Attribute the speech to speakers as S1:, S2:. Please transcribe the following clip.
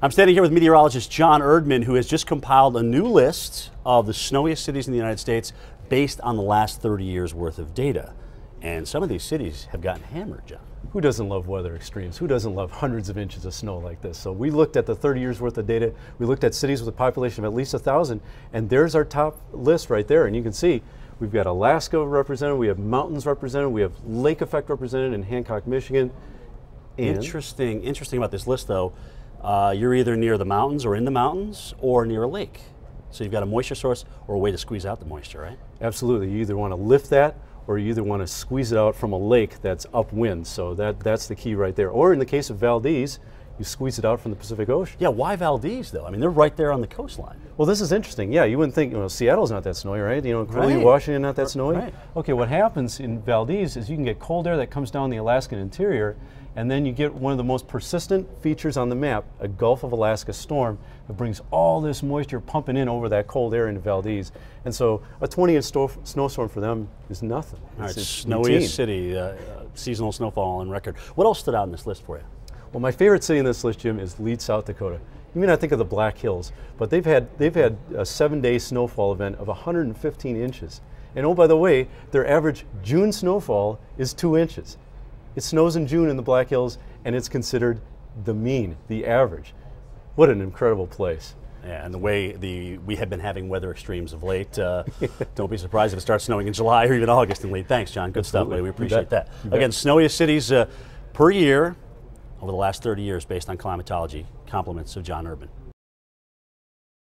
S1: I'm standing here with meteorologist Jon Erdman, who has just compiled a new list of the snowiest cities in the United States based on the last 30 years worth of data. And some of these cities have gotten hammered, John.
S2: Who doesn't love weather extremes? Who doesn't love hundreds of inches of snow like this? So we looked at the 30 years worth of data. We looked at cities with a population of at least 1,000, and there's our top list right there. And you can see we've got Alaska represented, we have mountains represented, we have lake effect represented in Hancock, Michigan.
S1: Interesting about this list, though. You're either near the mountains or in the mountains or near a lake. So you've got a moisture source or a way to squeeze out the moisture, right?
S2: Absolutely. You either want to lift that or you either want to squeeze it out from a lake that's upwind. So that's the key right there. Or in the case of Valdez, you squeeze it out from the Pacific Ocean.
S1: Yeah, why Valdez, though? I mean, they're right there on the coastline.
S2: Well, this is interesting. Yeah, you wouldn't think, Seattle's not that snowy, right? Crowley,
S1: Right.
S2: Washington, not that snowy?
S1: Right.
S2: Okay, what happens in Valdez is you can get cold air that comes down the Alaskan interior, and then you get one of the most persistent features on the map, a Gulf of Alaska storm that brings all this moisture pumping in over that cold air into Valdez. And so a 20-inch snowstorm for them is nothing.
S1: All right,
S2: It's
S1: snowiest
S2: routine.
S1: city, seasonal snowfall on record. What else stood out in this list for you?
S2: Well, my favorite city in this list, Jim, is Leeds, South Dakota. You may not think of the Black Hills, but they've had a 7-day snowfall event of 115 inches. And oh, by the way, their average June snowfall is 2 inches. It snows in June in the Black Hills, and it's considered the mean, the average. What an incredible place.
S1: Yeah, and the way we have been having weather extremes of late, don't be surprised if it starts snowing in July or even August and late. Thanks, John. Good stuff, buddy. We appreciate that. Again, snowiest cities per year over the last 30 years based on climatology. Compliments of Jon Erdman.